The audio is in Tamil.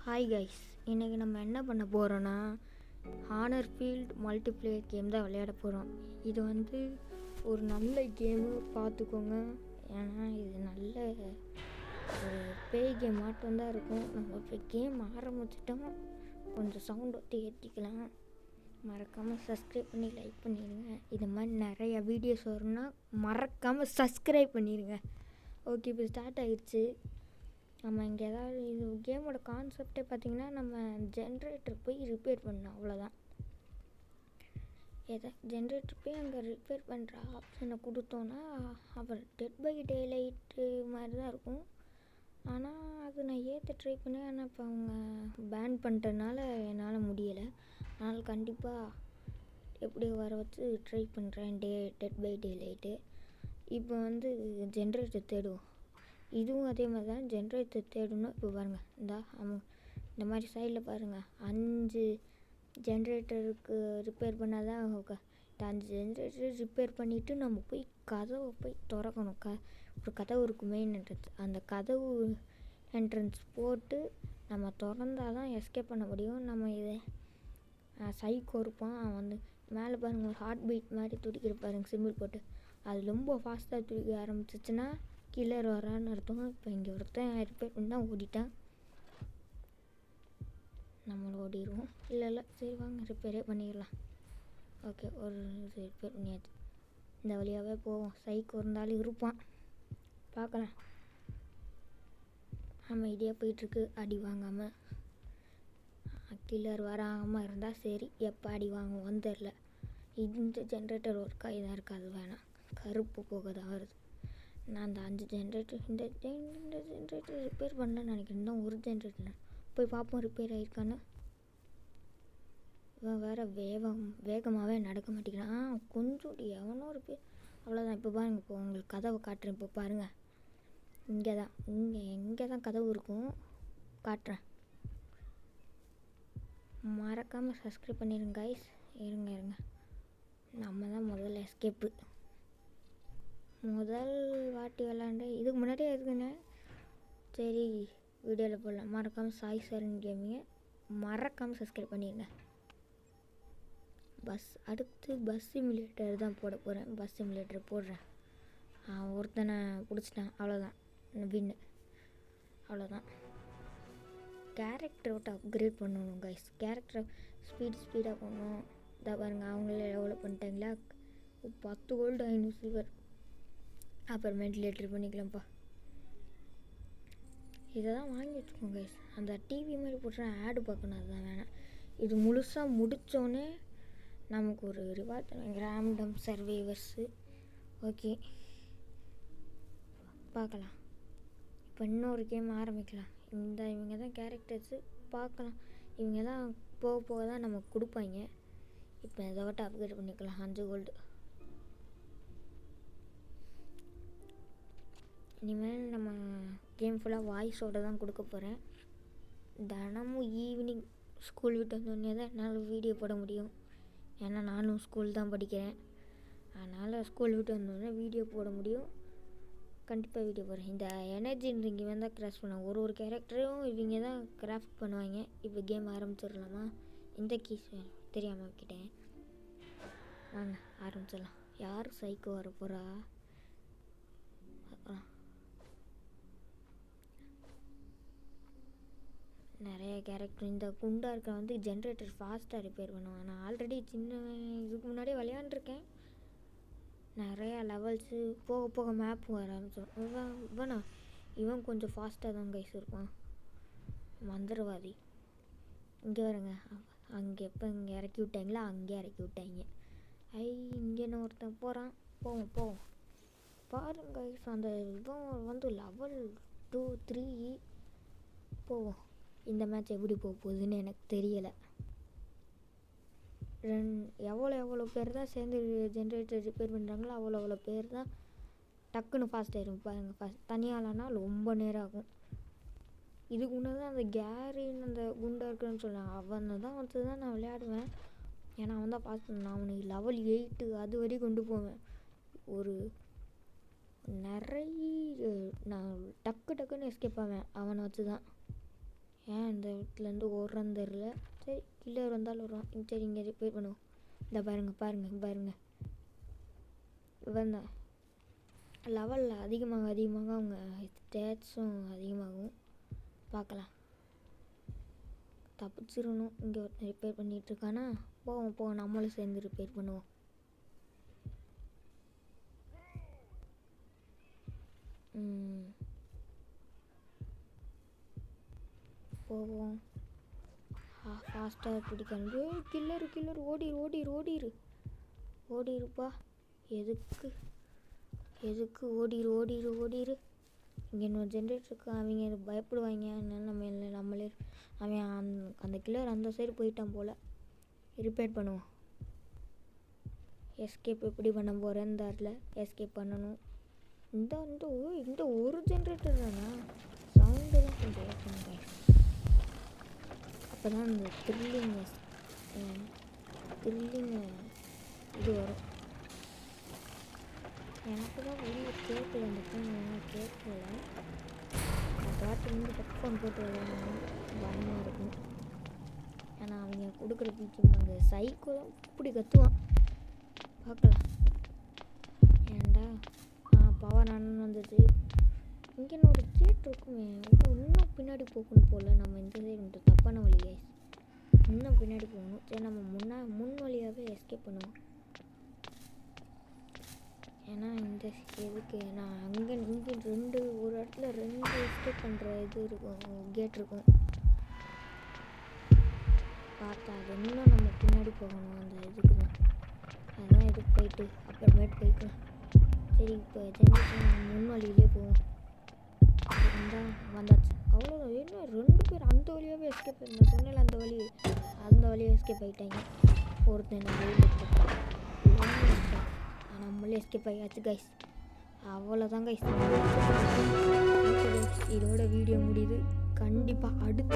ஹாய் கைஸ், இன்றைக்கி நம்ம என்ன பண்ண போகிறோன்னா ஹானர் ஃபீல்ட் மல்டிப்ளேயர் கேம் தான் விளையாட போகிறோம். இது ஒரு நல்ல கேமு பார்த்துக்கோங்க. ஏன்னா இது நல்ல ஒரு பேய் கேம் மட்டும்தான் இருக்கும். நம்ம இப்போ கேம் ஆரம்பிச்சிட்டோம், கொஞ்சம் சவுண்ட் ஏற்றிக்கலாம். மறக்காமல் சப்ஸ்கிரைப் பண்ணி லைக் பண்ணிடுங்க. இது மாதிரி நிறையா வீடியோஸ் வரும்னா மறக்காமல் சப்ஸ்கிரைப் பண்ணிடுங்க. ஓகே, இப்போ ஸ்டார்ட் ஆகிடுச்சு. நம்ம இங்கே ஏதாவது இது கேமோட கான்செப்டே பார்த்திங்கன்னா, நம்ம ஜென்ரேட்டர் போய் ரிப்பேர் பண்ணணும், அவ்வளோதான். ஜென்ரேட்டர் போய் அங்கே ரிப்பேர் பண்ணுற ஆப்ஷனை கொடுத்தோன்னா அப்புறம் டெட் பை டே லைட்டு மாதிரி தான் இருக்கும். ஆனால் அது நான் ஏற்ற ட்ரை பண்ணேன். ஆனால் இப்போ அவங்க பேன் பண்ணுறதுனால என்னால் முடியலை. அதனால் கண்டிப்பாக எப்படி வர வச்சு ட்ரை பண்ணுறேன் டெட் பை டே லைட்டு. இப்போ ஜென்ரேட்டர் தேடுவோம். இதுவும் அதே மாதிரி தான், ஜென்ரேட்டர் தேடணும். இப்போ பாருங்கள், இந்த மாதிரி சைடில் பாருங்கள், 5 ஜென்ரேட்டருக்கு ரிப்பேர் பண்ணால் தான் 5 ஜென்ரேட்டர் ரிப்பேர் பண்ணிவிட்டு நம்ம போய் கதவை போய் திறக்கணும். ஒரு கதவு இருக்குது, மெயின் என்ட்ரன்ஸ். அந்த கதவு என்ட்ரன்ஸ் போட்டு நம்ம திறந்தால் தான் எஸ்கேப் பண்ண முடியும். நம்ம இதை சைக்கோ இருப்பான், அவன் மேலே பாருங்கள், ஒரு ஹார்ட் பீட் மாதிரி துடிக்கிற பாருங்கள் சிம்பிள் போட்டு. அது ரொம்ப ஃபாஸ்ட்டாக துடிக்க ஆரம்பிச்சிச்சுன்னா கில்லர் வரான்னு அர்த்தம். இப்போ இங்கே ஒருத்தன் ரிப்பேர் பண்ணி தான் ஓடிட்டான், நம்மளும் ஓடிடுவோம். இல்லை சரி வாங்க ரிப்பேரே பண்ணிடலாம். ஓகே, ஒரு ரிப்பேர் பண்ணியாச்சு. இந்த வழியாகவே போவோம். சைக்கு இருந்தாலும் இருப்பான், பார்க்கலாம். அமைதியாக போயிட்டுருக்கு, அடி வாங்காமல். கில்லர் வராமல் இருந்தால் சரி, எப்போ அடி வாங்குவோன்னு தெரில. இந்த ஜென்ரேட்டர் ஒர்க்காக இதாக இருக்காது, வேணாம். கருப்பு போக தான் வருது. நான் அந்த 5 ஜென்ரேட்டர் இந்த ஜென்ரேட்டர் ரிப்பேர் பண்ணலன்னு நினைக்கிறேன். தான் ஒரு ஜென்ரேட்டர் போய் பார்ப்போம் ரிப்பேர் ஆகிருக்கான்னு. வேறு வேகமாகவே நடக்க மாட்டேங்கிறான். கொஞ்சம் எவனோ ரிப்பேர், அவ்வளோதான். இப்போ பாருங்கள், இப்போ உங்களுக்கு கதவை காட்டுறேன். இப்போ பாருங்கள், இங்கே தான் கதவு இருக்கும், காட்டுறேன். மறக்காமல் சப்ஸ்கிரைப் பண்ணிடுங்க கைஸ். இருங்க, நம்ம தான் முதல்ல எஸ்கேப்பு. முதல் வாட்டி விளாண்டு இதுக்கு முன்னாடியே இருக்குங்க. சரி, வீடியோவில் போடலாம். மறக்காமல் சாய் சரண் கேமிங்க மறக்காமல் சப்ஸ்கிரைப் பண்ணிடுங்க. அடுத்து பஸ் சிமுலேட்டர் தான் போட போகிறேன். பஸ் சிமுலேட்டர் போடுறேன். ஒருத்தனை பிடிச்சிட்டேன், அவ்வளோதான், வின்னு. அவ்வளோதான். கேரக்டரை விட்டு அப்கிரேட் பண்ணணும் கைஸ். கேரக்டரை ஸ்பீடாக பண்ணணும். இதை பாருங்கள், அவங்களே எவ்வளோ பண்ணிட்டாங்களா. 10 கோல்டு 5 சில்வர். அப்புறமேட்டு லேட்டர் பண்ணிக்கலாம்ப்பா. இதை தான் வாங்கி வச்சுக்கோங்க கைஸ். அந்த டிவி மாதிரி போட்டுற ஆடு பார்க்கணும், அதுதான் வேணாம். இது முழுசாக முடித்தோடனே நமக்கு ஒரு ரிவார்ட் தருவாங்க, ரேண்டம் சர்வைவர்ஸு. ஓகே, பார்க்கலாம். இப்போ இன்னொரு கேம் ஆரம்பிக்கலாம். இவங்க தான் கேரக்டர்ஸு, பார்க்கலாம். இவங்க தான் போக தான் நமக்கு கொடுப்பாங்க. இப்போ இதை விட்டு அப்கிரேட் பண்ணிக்கலாம். 5 கோல்டு. இனிமேல் நம்ம கேம் ஃபுல்லாக வாய்ஸோடு தான் கொடுக்க போகிறேன். தினமும் ஈவினிங் ஸ்கூல் விட்டு வந்தோடனே தான் என்னால் வீடியோ போட முடியும். ஏன்னா நானும் ஸ்கூல் தான் படிக்கிறேன். அதனால் ஸ்கூல் விட்டு வந்தோடனே வீடியோ போட முடியும். கண்டிப்பாக வீடியோ போடுறேன். இந்த எனர்ஜி ட்ரிங்க் இவன் தான் கிராஃப்ட் பண்ணுவாங்க. ஒரு கேரக்டரும் இவங்க தான் கிராஃப்ட் பண்ணுவாங்க. இப்போ கேம் ஆரம்பிச்சிடலாமா? இந்த கீஸ் தெரியாமல் வைக்கிட்டேன். வாங்க ஆரம்பிச்சிடலாம். யார் சைக்கோ வர போகிறா? நிறைய கேரக்டர். இந்த குண்டா இருக்க ஜென்ரேட்டர் ஃபாஸ்ட்டாக ரிப்பேர் பண்ணுவான். நான் ஆல்ரெடி இதுக்கு முன்னாடியே விளையாண்டுருக்கேன். நிறையா லெவல்ஸு போக மேப் வர ஆரம்பிச்சிடும். இவன் கொஞ்சம் ஃபாஸ்ட்டாக தான் கைஸ் இருப்பான், மந்திரவாதி. இங்கே வருங்க, அங்கே இங்கே இறக்கி விட்டாங்களா, அங்கே இறக்கி விட்டாங்க. இங்கே ஒருத்தன் போகிறான். போவோம் பாருங்க கைஸ். அந்த இவன் லெவல் 2 3 போவோம். இந்த மேட்ச் எப்படி போக போகுதுன்னு எனக்கு தெரியலை. எவ்வளோ பேர் தான் சேர்ந்து ஜென்ரேட்டர் ரிப்பேர் பண்ணுறாங்களோ அவ்வளோ பேர் தான் டக்குன்னு ஃபாஸ்ட் ஆயிரும். பாருங்கள், தனியாலனா ரொம்ப நேரம் ஆகும். இதுக்கு முன்னாடி தான் அந்த கேரின்னு அந்த குண்டா இருக்குன்னு சொன்னான், அவனை தான் தான் நான் விளையாடுவேன். ஏன்னா அவன் தான் ஃபாஸ்ட் பண்ணான். அவனுக்கு லெவல் 8 அது வரையும் கொண்டு போவேன். ஒரு நிறைய நான் டக்குன்னு எஸ்கேப் ஆவேன் அவனை வச்சு தான். ஏன் இந்த வீட்டிலேருந்து ஓடுறான்னு தெரில. சரி கில்லர் வந்தாலும் வரும். சரி இங்கே ரிப்பேர் பண்ணுவோம். இந்த பாருங்க இவன் தான் லெவலில் அதிகமாக அவங்க ஸ்டேட்ஸும் அதிகமாகும். பார்க்கலாம். தப்பிச்சிடணும். இங்கே ஒருத்தன் ரிப்பேர் பண்ணிகிட்ருக்கானா. போவோம் நம்மளும் சேர்ந்து ரிப்பேர் பண்ணுவோம். போவோம். ஃபாஸ்ட்டாக பிடிக்கணும். கில்லர் ஓடிருப்பா. எதுக்கு ஓடிரு. இங்கே இன்னொரு ஜென்ரேட்டருக்கு அவங்க பயப்படுவாங்க. அதனால நம்மளே அவன் அந்த கில்லர் அந்த சைடு போயிட்டான் போல். ரிப்பேர் பண்ணுவோம். எஸ்கேப் எப்படி பண்ண போகிறேன்னு தெரில. எஸ்கேப் பண்ணணும். இந்த ஒரு ஜென்ரேட்டர் தானா? சவுண்டு தான் கொஞ்சம் ஏற்றுங்க. அப்போ தான் இந்த த்ரில்லிங் இது வரும். எனக்கு தான் வெளியே கேட்கல. அந்த ஃபோன் கேட்கல. பாட்டு வந்து ஹெட்ஃபோன் போட்டு விளையாடணும். பயமாக இருக்கும். ஏன்னா அவங்க கொடுக்குற பீச்சும் அந்த சைக்கோ தான் இப்படி கற்றுவான். பார்க்கலாம். ஏன்டா பவர் அண்ணன் வந்தது. இங்கே ஒரு கேட் இருக்குமே. இன்னும் பின்னாடி போகணும் போல். நம்ம இந்த சைடு கொஞ்சம் தப்பான வழியே. இன்னும் பின்னாடி போகணும். சரி நம்ம முன் வழியாகவே எஸ்கேப் பண்ணுவோம். ஏன்னா இந்த எதுக்கு நான் இங்கே ஒரு இடத்துல 2 எஸ்கேப் பண்ணுற இது இருக்கும். கேட் இருக்கும். பார்த்தா அது இன்னும் நம்ம பின்னாடி போகணும். அந்த இதுக்கு தான். அதான் இதுக்கு போயிட்டு அப்புறமேட்டு போய்க்கலாம். சரி இப்போ ஜென்ரேஷன் முன் வழியிலே போவோம். வந்தாச்சு. அவ்வளோதான். இன்னும் 2 பேர் அந்த வழியாகவே எஸ்கேப் பண்ண சொன்னேன். அந்த வழியாக எஸ்கேப் ஆகிட்டாங்க. ஒருத்தன் நம்மளே எஸ்கேப் ஆகியாச்சு கைஸ். அவ்வளோதான் கைஸ். இதோட வீடியோ முடியுது. கண்டிப்பாக அடுத்த